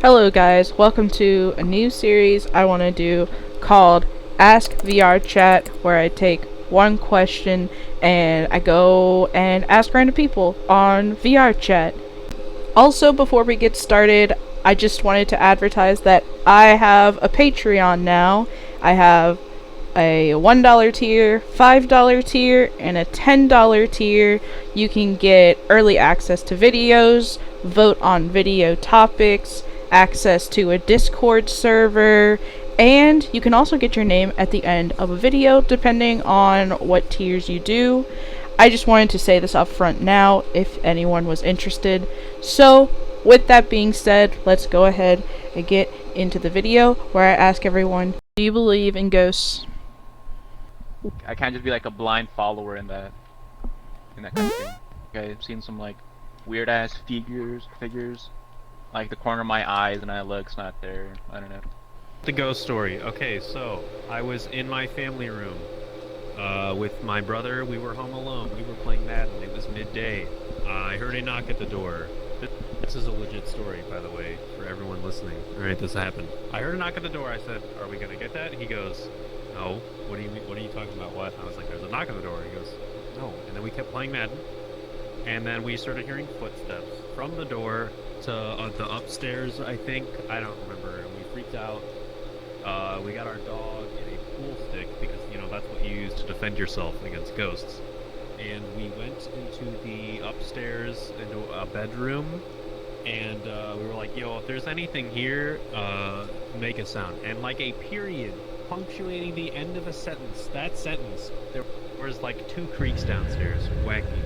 Hello guys, welcome to a new series I want to do called Ask VRChat, where I take one question and I go and ask random people on VRChat. Also, before we get started, I just wanted to advertise that I have a Patreon now. I have a $1 tier, $5 tier, and a $10 tier. You can get early access to videos, vote on video topics, access to a Discord server, and you can also get your name at the end of a video depending on what tiers you do. I just wanted to say this up front now if anyone was interested. So, with that being said, let's go ahead and get into the video where I ask everyone, do you believe in ghosts? I can't just be like a blind follower in that kind of thing. Okay, I've seen some like weird ass figures, like the corner of my eyes, and I look, it's not there. I don't know. The ghost story. Okay, so I was in my family room with my brother. We were home alone. We were playing Madden. It was midday. I heard a knock at the door. This is a legit story, by the way, for everyone listening. All right, this happened. I heard a knock at the door. I said, "Are we gonna get that?" He goes, "No." What do you mean? What are you talking about? What? I was like, "There's a knock at the door." He goes, "No." And then we kept playing Madden, and then we started hearing footsteps from the door to the upstairs. I think I don't remember. And we freaked out. We got our dog and a pool stick because that's what you use to defend yourself against ghosts. And we went into the upstairs into a bedroom, and we were like, "Yo, if there's anything here, make a sound." And like a period punctuating the end of a sentence. That sentence, there was like 2 creaks downstairs. Wacky.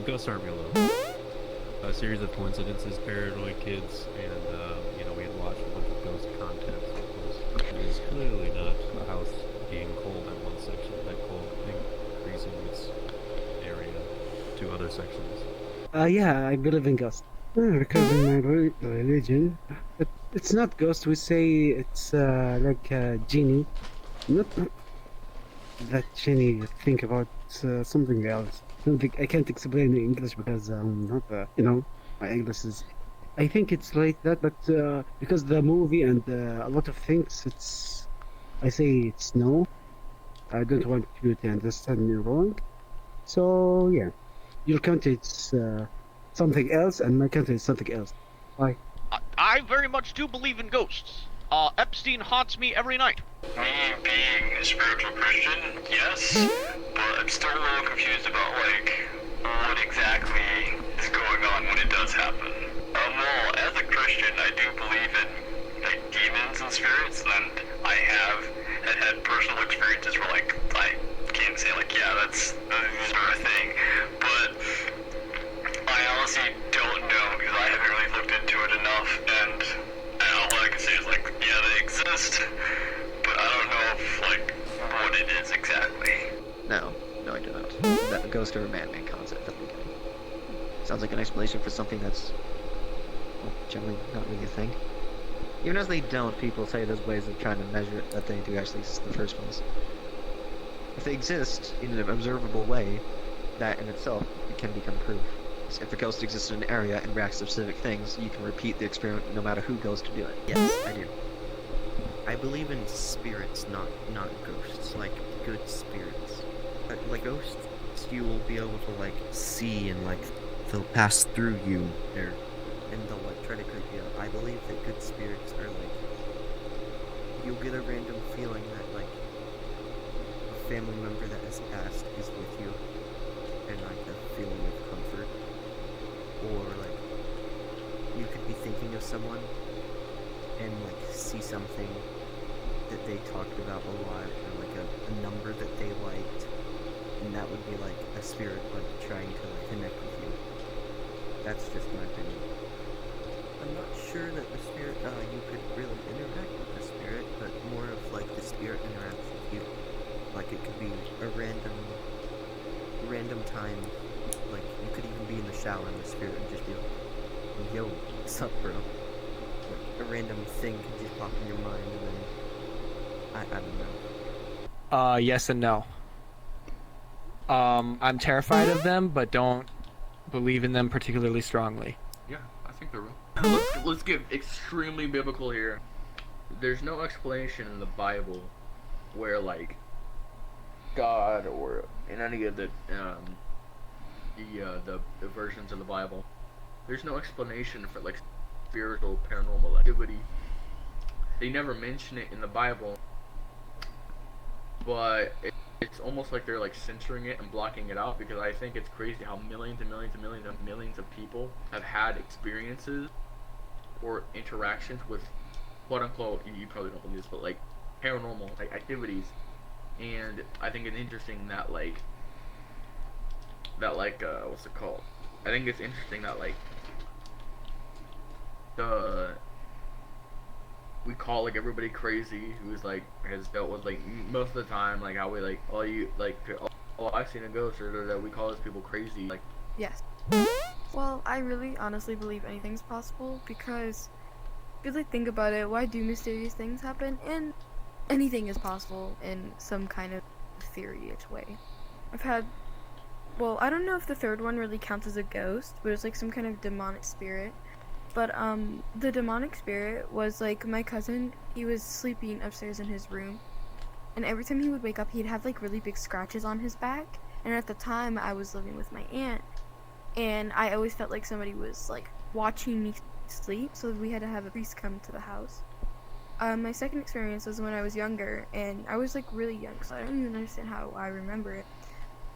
Ghosts aren't real though. A series of coincidences, paranoid kids, and we had watched a bunch of ghost content. It was clearly not a house being cold in one section, that cold increasing its area to other sections. Yeah, I believe in ghosts. Because in my religion, it's not ghost. We say it's like a genie. Not that genie. Think about something else. I can't explain in English because I'm not, my English is. I think it's like that, but because the movie and a lot of things, I say it's no. I don't want you to understand me wrong. So yeah, your country it's something else, and my country is something else. Why? I very much do believe in ghosts. Epstein haunts me every night. Me being a spiritual Christian, yes, but I'm still a little confused about, what exactly is going on when it does happen. Well, as a Christian, I do believe in, demons and spirits, and I have had personal experiences where, I can't say, yeah, these are a thing, but I honestly don't know, because I haven't really looked into it enough, and all I can say is, yeah, they exist, but I don't know if, what it is exactly. No, I do not. That ghost are a man-made concept at the beginning. Sounds like an explanation for something that's, generally not really a thing. Even as they don't, people say there's ways of trying to measure it that they do actually exist in the first place. If they exist in an observable way, that in itself it can become proof. So if a ghost exists in an area and reacts to specific things, you can repeat the experiment no matter who goes to do it. Yes, I do. I believe in spirits, not ghosts, like good spirits. Like ghosts, you will be able to see and they'll pass through you there, and they'll try to creep you out. I believe that good spirits are you'll get a random feeling that a family member that has passed is with you, and a feeling of comfort, or you could be thinking of someone and see something that they talked about a lot, or a number that they liked, and that would be a spirit trying to connect with you. That's just my opinion. I'm not sure that the spirit you could really interact with the spirit, but more of the spirit interacts with you. It could be a random time, you could even be in the shower and the spirit would just be like, "Yo, what's up, bro?" A random thing could just pop in your mind, and then I don't know. Yes and no. I'm terrified of them, but don't believe in them particularly strongly. Yeah, I think they're real. let's get extremely biblical here. There's no explanation in the Bible where like God or in any of the versions of the Bible, there's no explanation for like spiritual paranormal activity. They never mention it in the Bible, but it's almost like they're like censoring it and blocking it out because I think it's crazy how millions and millions and millions and millions of people have had experiences or interactions with quote unquote, you probably don't believe this, but like paranormal like activities. And I think it's interesting that what's it called? I think it's interesting that like the we call like everybody crazy who's like has dealt with like most of the time like how we like all you like oh I've seen a ghost or that we call those people crazy like Yes. Well, I really honestly believe anything's possible because if you like think about it, why do mysterious things happen? And anything is possible in some kind of theory-ish way. I've had, well, I don't know if the third one really counts as a ghost, but it's like some kind of demonic spirit. But the demonic spirit was like my cousin. He was sleeping upstairs in his room, and every time he would wake up, he'd have like really big scratches on his back. And at the time, I was living with my aunt, and I always felt like somebody was like watching me sleep. So we had to have a priest come to the house. My second experience was when I was younger, and I was like really young, so I don't even understand how I remember it.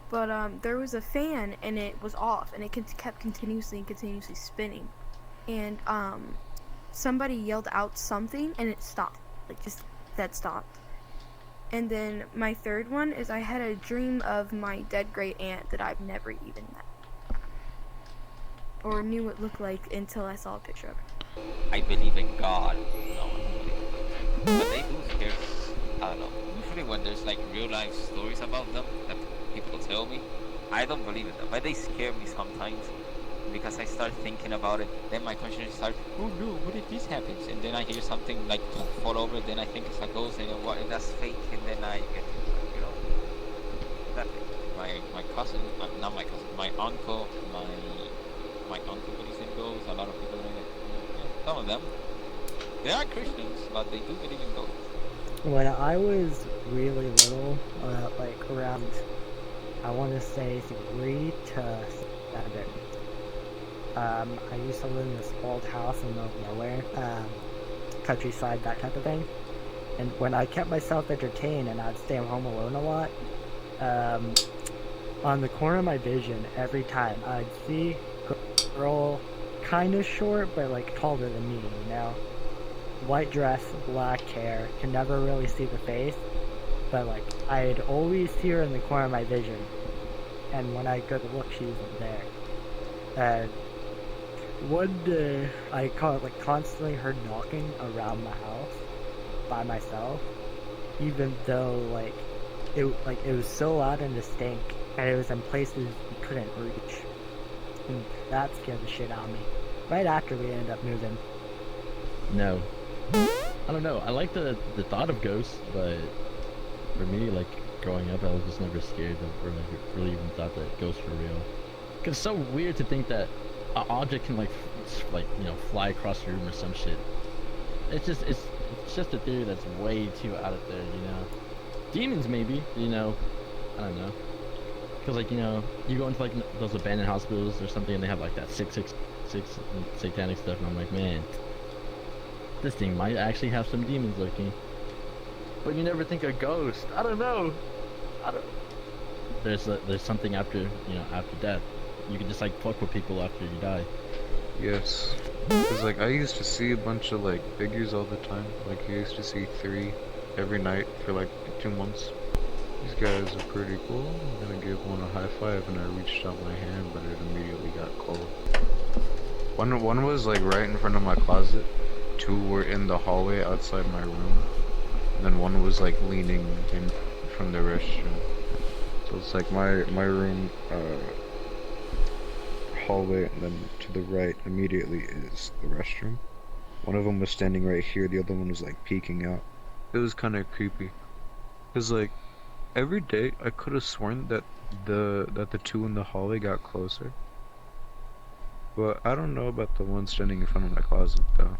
But there was a fan, and it was off, and it kept continuously spinning. And somebody yelled out something, and it stopped, like just that stopped. And then my third one is I had a dream of my dead great aunt that I've never even met or knew what it looked like until I saw a picture of her. I believe in God. No, but they do scare. I don't know. Usually when there's like real life stories about them that people tell me, I don't believe in them, but they scare me sometimes because I start thinking about it. Then my conscience starts, oh no, what if this happens? And then I hear something like fall over. Then I think it's a ghost, and what if that's fake? And then I get, you know, that my cousin, not my cousin, my uncle believes in ghosts. A lot of people believe in some of them. They are Christians, but they do believe in ghosts. When I was really little, like around, I want to say 3 to 7, I used to live in this old house in the middle of nowhere, countryside, that type of thing. And when I kept myself entertained and I'd stay home alone a lot, on the corner of my vision, every time I'd see a girl kind of short, but like taller than me, you know? White dress, black hair, can never really see the face, but like I'd always see her in the corner of my vision, and when I go to look, she wasn't there. One day I constantly heard knocking around the house by myself, even though it was so loud and distinct, and it was in places you couldn't reach, and that scared the shit out of me. Right after we ended up moving. No. I don't know. I like the thought of ghosts, but for me, like, growing up, I was just never scared of, or like, really even thought that ghosts were real. Cause it's so weird to think that an object can fly across the room or some shit. It's just a theory that's way too out of there, you know. Demons maybe, you know. I don't know. Cause like, you know, you go into like those abandoned hospitals or something, and they have like that 666 satanic stuff, and I'm like, man, this thing might actually have some demons lurking. But you never think a ghost. I don't know. There's something after, you know, after death. You can just like fuck with people after you die. Yes. Cause like I used to see a bunch of like figures all the time. Like I used to see 3 every night for like 2 months. These guys are pretty cool. I'm gonna give one a high five, and I reached out my hand, but it immediately got cold. One was like right in front of my closet. 2 were in the hallway outside my room, and then 1 was like leaning in from the restroom. So it's like my room, hallway, and then to the right immediately is the restroom. One of them was standing right here, the other one was like peeking out. It was kind of creepy, cause like every day I could have sworn that the 2 in the hallway got closer. But I don't know about the one standing in front of my closet though.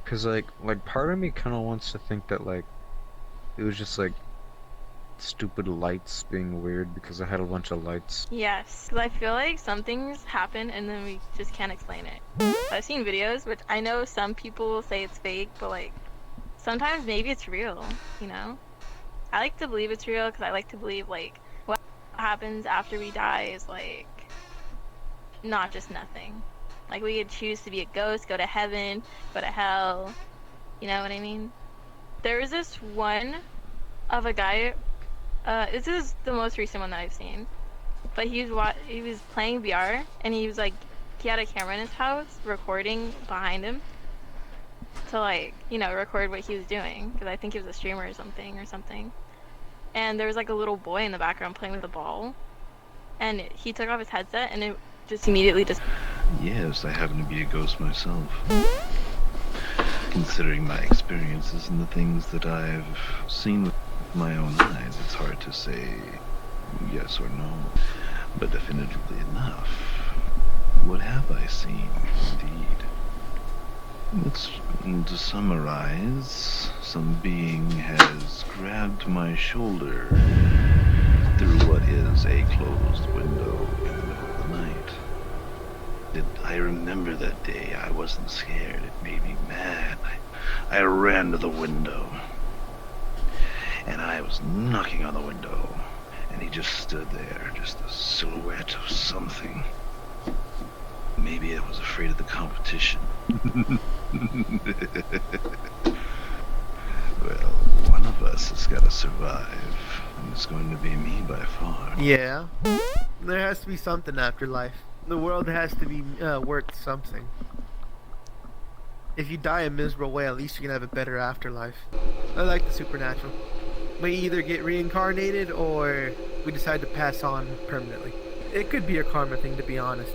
Cause like part of me kind of wants to think that like it was just like stupid lights being weird because I had a bunch of lights. Yes, 'cause I feel like some things happen and then we just can't explain it. I've seen videos, which I know some people will say it's fake, but like sometimes maybe it's real, you know? I like to believe it's real because I like to believe like what happens after we die is like not just nothing. Like we could choose to be a ghost, go to heaven, go to hell. You know what I mean? There was this one of a guy. This is the most recent one that I've seen. But he was playing VR and he was like he had a camera in his house recording behind him to like record what he was doing because I think he was a streamer or something. And there was like a little boy in the background playing with a ball, and he took off his headset and it just immediately just. Yes, I happen to be a ghost myself. Considering my experiences and the things that I've seen with my own eyes, it's hard to say yes or no. But definitively enough, what have I seen, indeed? To summarize, some being has grabbed my shoulder through what is a closed window in the middle of the night. I remember that day. I wasn't scared. It made me mad. I ran to the window, and I was knocking on the window, and he just stood there, just a silhouette of something. Maybe I was afraid of the competition. Well, one of us has got to survive, and it's going to be me by far. Yeah, there has to be something after life. The world has to be worth something. If you die a miserable way, at least you can have a better afterlife. I like the supernatural. We either get reincarnated or we decide to pass on permanently. It could be a karma thing, to be honest.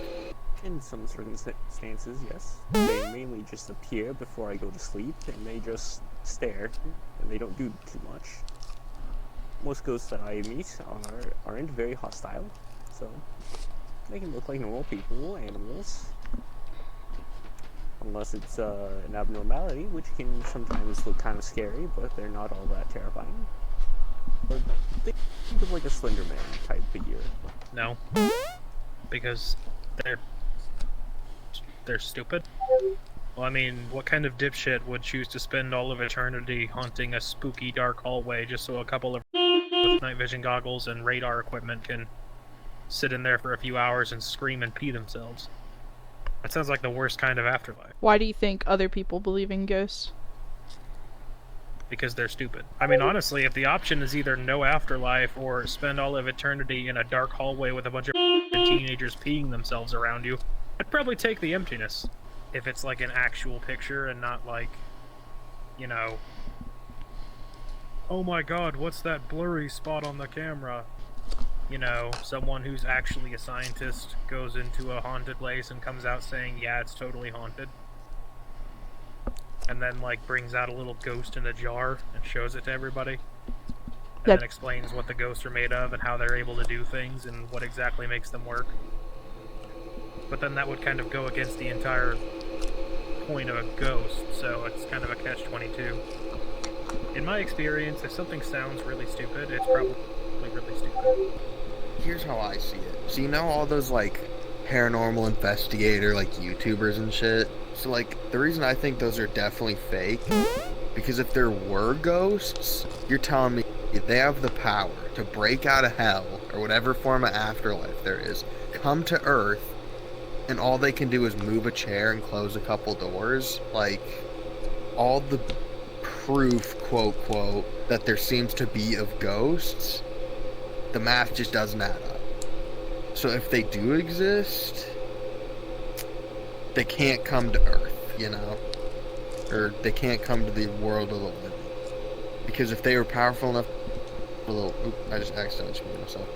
In some circumstances, yes. They mainly just appear before I go to sleep, and they just stare, and they don't do too much. Most ghosts that I meet aren't very hostile, so they can look like normal people, animals. Unless it's an abnormality, which can sometimes look kind of scary, but they're not all that terrifying. But think of like a Slender Man type figure. No, because they're stupid. Well, I mean, what kind of dipshit would choose to spend all of eternity haunting a spooky dark hallway just so a couple of with night vision goggles and radar equipment can sit in there for a few hours and scream and pee themselves? That sounds like the worst kind of afterlife. Why do you think other people believe in ghosts? Because they're stupid. I mean, honestly, if the option is either no afterlife or spend all of eternity in a dark hallway with a bunch of teenagers peeing themselves around you, I'd probably take the emptiness. If it's like an actual picture and not like, oh my god, what's that blurry spot on the camera? Someone who's actually a scientist goes into a haunted place and comes out saying, yeah, it's totally haunted. And then, brings out a little ghost in a jar and shows it to everybody. And then explains what the ghosts are made of and how they're able to do things and what exactly makes them work. But then that would kind of go against the entire point of a ghost, so it's kind of a catch-22. In my experience, if something sounds really stupid, it's probably really stupid. Here's how I see it. So you know all those paranormal investigator YouTubers and shit? So the reason I think those are definitely fake, because if there were ghosts, you're telling me they have the power to break out of hell or whatever form of afterlife there is, come to Earth, and all they can do is move a chair and close a couple doors. All the proof, quote, that there seems to be of ghosts, the math just doesn't add up. So if they do exist, they can't come to Earth, or they can't come to the world of the living. Because if they were powerful enough, I just accidentally screwed myself.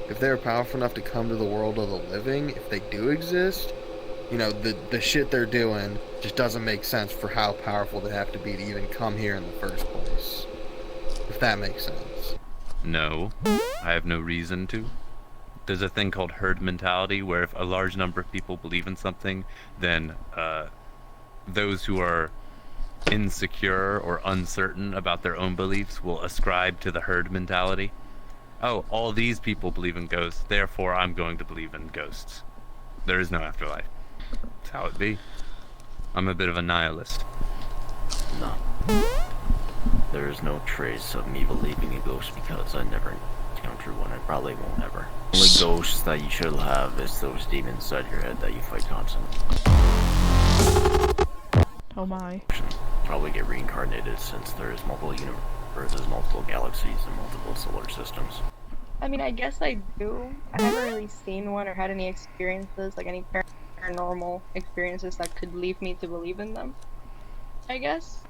If they were powerful enough to come to the world of the living, if they do exist, the shit they're doing just doesn't make sense for how powerful they have to be to even come here in the first place. If that makes sense. No, I have no reason to. there's a thing called herd mentality, where if a large number of people believe in something, then those who are insecure or uncertain about their own beliefs will ascribe to the herd mentality. Oh, all these people believe in ghosts, therefore I'm going to believe in ghosts. There is no afterlife. That's how it be. I'm a bit of a nihilist. No. There is no trace of me believing in ghosts because I never encountered one. I probably won't ever. The only ghosts that you should have is those demons inside your head that you fight constantly. Oh my. Probably get reincarnated since there's multiple universes, multiple galaxies, and multiple solar systems. I mean, I guess I do. I haven't really seen one or had any experiences, like any paranormal experiences that could lead me to believe in them. I guess,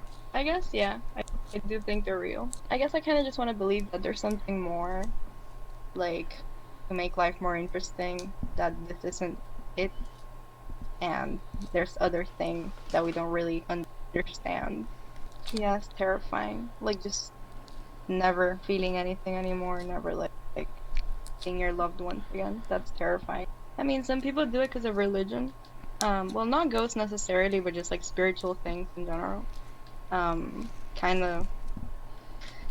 yeah. I do think they're real. I guess I kind of just want to believe that there's something more, like, to make life more interesting, that this isn't it, and there's other things that we don't really understand. Yeah, it's terrifying. Like, just never feeling anything anymore, never, like seeing your loved ones again. That's terrifying. I mean, some people do it because of religion. Well, not ghosts necessarily, but just, like, spiritual things in general. Kind of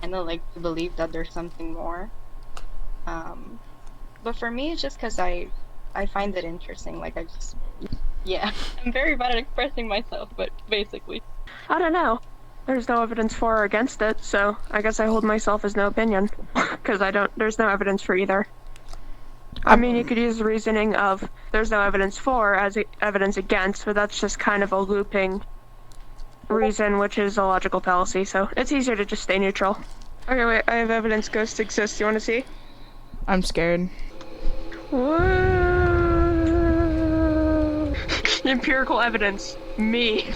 like to believe that there's something more. But for me, it's just because I find it interesting. Like, yeah, I'm very bad at expressing myself, but basically. I don't know. There's no evidence for or against it, so I guess I hold myself as no opinion. Because there's no evidence for either. I mean, you could use the reasoning of there's no evidence for as evidence against, but that's just kind of a looping reason, which is a logical fallacy, so it's easier to just stay neutral. Okay, wait, I have evidence ghosts exist. You want to see? I'm scared. Whoa. Empirical evidence. Me.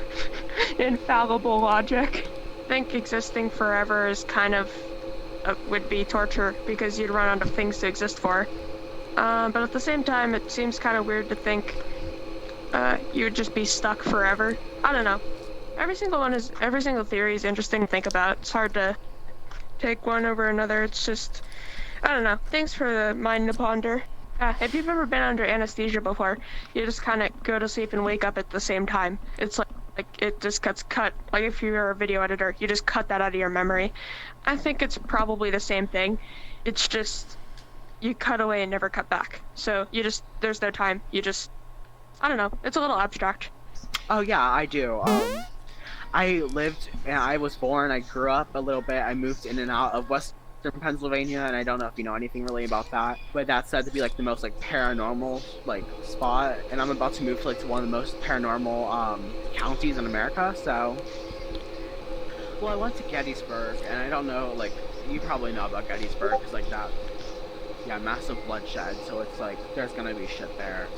Infallible logic. I think existing forever is kind of would be torture because you'd run out of things to exist for. But at the same time, it seems kind of weird to think you would just be stuck forever. I don't know. Every single theory is interesting to think about. It's hard to take one over another. It's just, I don't know. Thanks for the mind to ponder. If you've ever been under anesthesia before, you just kind of go to sleep and wake up at the same time. It's like it just gets cut. Like if you're a video editor, you just cut that out of your memory. I think it's probably the same thing. It's just you cut away and never cut back. So there's no time. I don't know. It's a little abstract. Oh yeah, I do. I lived and I was born, I grew up a little bit, I moved in and out of Western Pennsylvania, and I don't know if you know anything really about that, but that's said to be like the most like paranormal like spot, and I'm about to move to like to one of the most paranormal counties in America, so. Well, I went to Gettysburg, and I don't know, like, you probably know about Gettysburg, because like that, yeah, massive bloodshed, so it's like, there's gonna be shit there.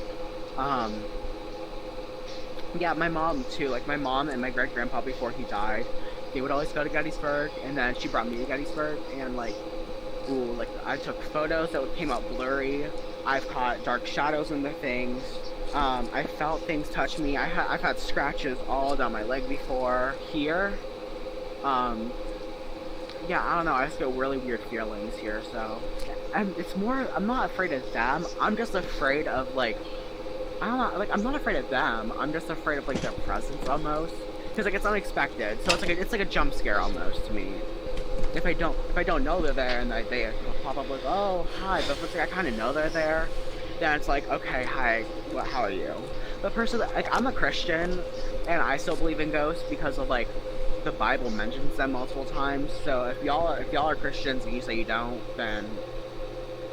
Yeah, my mom too, like my mom and my great-grandpa before he died, they would always go to Gettysburg, and then she brought me to Gettysburg, and like, ooh, like I took photos that came out blurry, I've caught dark shadows in the things, I felt things touch me, I've had scratches all down my leg before, here, yeah, I don't know, I just feel really weird feelings here, so, I'm not afraid of them, I'm just afraid of like, I don't know, like, I'm not afraid of them, I'm just afraid of, like, their presence, almost. Because, like, it's unexpected, so it's like a jump scare, almost, to me. If I don't know they're there, and they pop up like, oh, hi, but if it's like, I kind of know they're there, then it's like, okay, hi, how are you? But personally, like, I'm a Christian, and I still believe in ghosts because of, like, the Bible mentions them multiple times, so if y'all are Christians and you say you don't, then,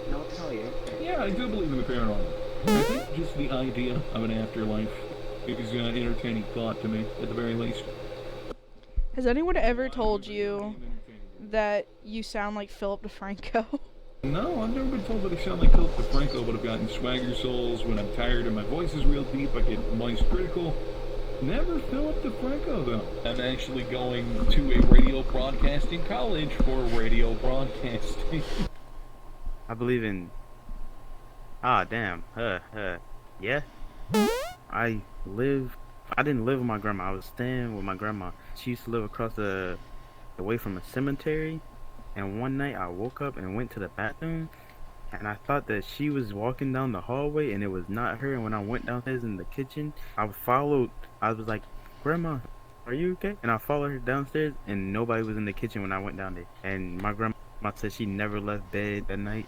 I know what to tell you. Yeah, I do believe in the paranormal. I think just the idea of an afterlife is an entertaining thought to me, at the very least. Has anyone ever told you that you sound like Philip DeFranco? No, I've never been told that I sound like Philip DeFranco, but I've gotten swagger souls when I'm tired and my voice is real deep, I get voice critical. Never Philip DeFranco, though. I'm actually going to a radio broadcasting college for radio broadcasting. I believe in... Ah, damn. Yeah. I didn't live with my grandma. I was staying with my grandma. She used to live across away from a cemetery. And one night I woke up and went to the bathroom. and I thought that she was walking down the hallway and it was not her. And when I went downstairs in the kitchen, I was like, Grandma, are you okay? And I followed her downstairs and nobody was in the kitchen when I went down there. And my grandma said she never left bed that night.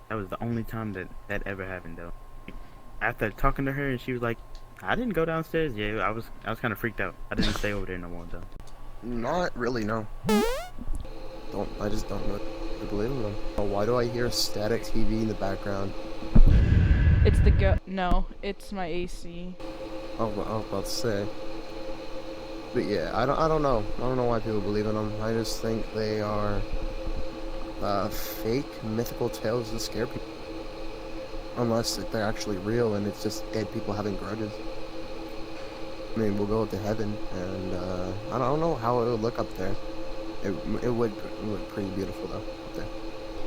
That was the only time that ever happened though. After talking to her and she was like, I didn't go downstairs. Yeah, I was kind of freaked out. I didn't stay over there no more though. Not really, no. I just don't know. I believe in them. Oh, why do I hear a static TV in the background? It's no, it's my AC. I was about to say. But yeah, I don't know. I don't know why people believe in them. I just think they are fake mythical tales to scare people. Unless they're actually real and it's just dead people having grudges. I mean, we'll go to heaven, and I don't know how it would look up there. It would look pretty beautiful though up there.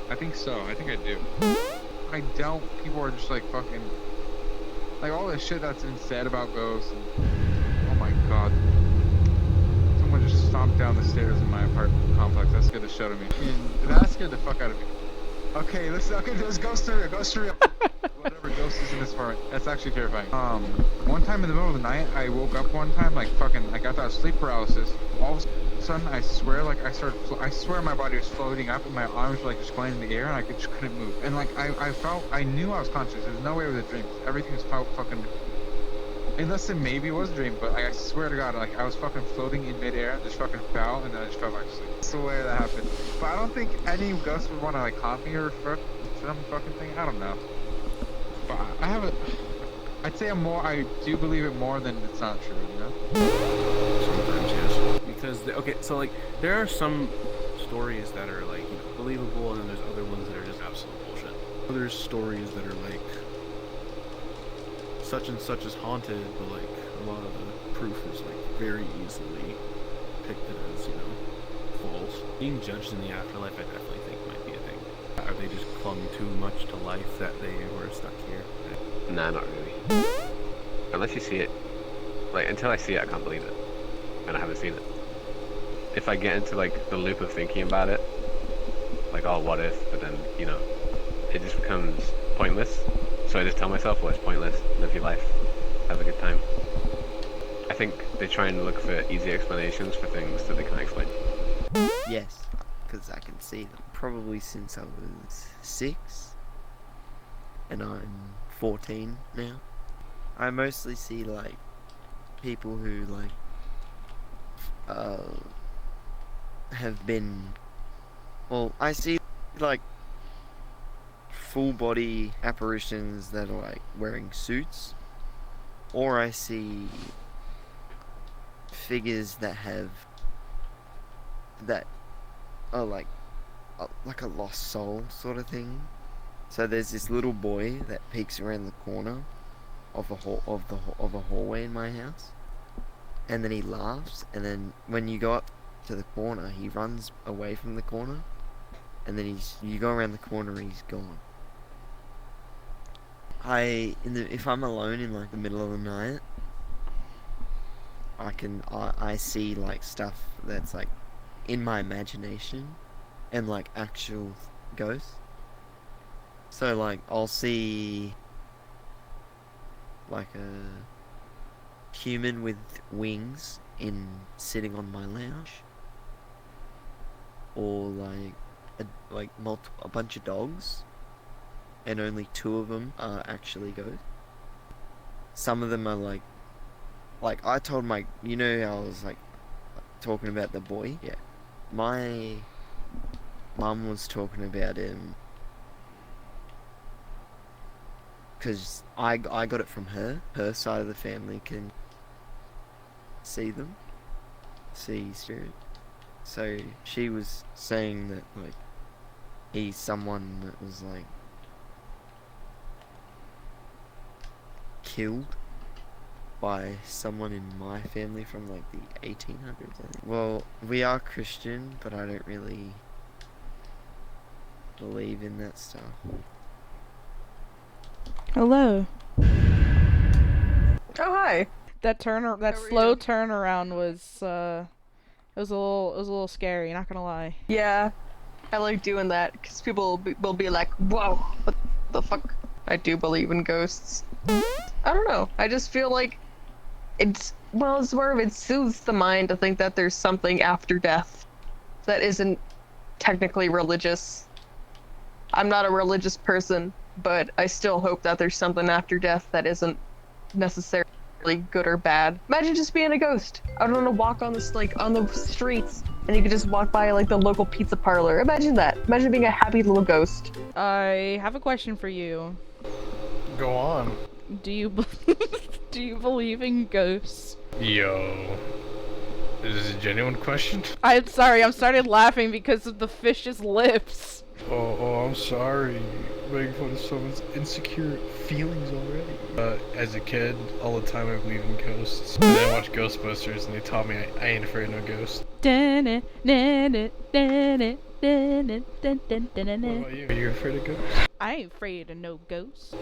I think so. I think I do. I doubt people are just like fucking like all the shit that's been said about ghosts. And, oh my god. Someone just stomped down the stairs in my apartment complex. That scared the shit out of me. And that scared the fuck out of me. Okay, listen. Okay, there's ghosts real. Ghosts real. Whatever ghost is in this part. That's actually terrifying. One time in the middle of the night, I woke up one time like fucking. I got that sleep paralysis. All of a sudden, I swear, like I swear my body was floating up, and my arms were like just going in the air, and I just couldn't move. And like I knew I was conscious. There's no way it was a dream. Everything was fucking. Unless it maybe was a dream, but I swear to God, like I was fucking floating in midair, just fucking fell, and then I just fell back to sleep. I swear that happened. But I don't think any ghost would want to like haunt me or some fucking thing. I don't know. But I have a. I'd say I do believe it more than it's not true, you know? Sometimes, yes. Because, okay, so like, there are some stories that are like, you know, believable, and then there's other ones that are just absolute bullshit. There's stories that are like, such and such is haunted, but like, a lot of the proof is like very easily depicted as, you know, false. Being judged in the afterlife, I definitely think might be a thing. Or they just clung too much to life that they were stuck here. Nah, not really. Unless you see it. Like, until I see it, I can't believe it. And I haven't seen it. If I get into, like, the loop of thinking about it, like, oh, what if? But then, you know, it just becomes pointless. So I just tell myself, well, it's pointless. Live your life. Have a good time. I think they try and look for easy explanations for things that they can't explain. Yes, because I can see them. Probably since I was 6. And I'm 14 now. I mostly see like people who like have been, well, I see like full body apparitions that are like wearing suits, or I see figures that are like a lost soul sort of thing. So there's this little boy that peeks around the corner of a hallway in my house, and then he laughs, and then when you go up to the corner, he runs away from the corner, and then you go around the corner, and he's gone. If I'm alone in like the middle of the night, I see like stuff that's like in my imagination, and like actual ghosts. So like I'll see like a human with wings sitting on my lounge, or like a bunch of dogs, and only 2 of them are actually ghosts. Some of them are like I told you know how I was like talking about the boy? Yeah. My mum was talking about him because I got it from her. Her side of the family can see them, see spirit. So she was saying that like he's someone that was like killed by someone in my family from like the 1800s, I think. Well, we are Christian, but I don't really believe in that stuff. Hello. Oh, hi. That slow turnaround was it was a little scary, not gonna lie. Yeah. I like doing that because people will be like, "Whoa, what the fuck?" I do believe in ghosts. I don't know. I just feel like it's more of it soothes the mind to think that there's something after death that isn't technically religious. I'm not a religious person, but I still hope that there's something after death that isn't necessarily good or bad. Imagine just being a ghost. I don't want to walk on this on the streets, and you could just walk by like the local pizza parlor. Imagine that. Imagine being a happy little ghost. I have a question for you. Go on. Do you do you believe in ghosts? Yo. Is this a genuine question? I'm sorry, I'm started laughing because of the fish's lips. Oh, I'm sorry. Making fun of someone's insecure feelings already. As a kid, all the time I believed in ghosts. And then I watched Ghostbusters and they taught me I ain't afraid of no ghosts. What about you? Are you afraid of ghosts? I ain't afraid of no ghosts.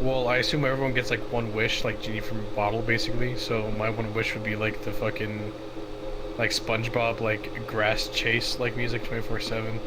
Well, I assume everyone gets like one wish, like Genie from a bottle basically, so my one wish would be like the fucking, like SpongeBob, like grass chase like music 24/7.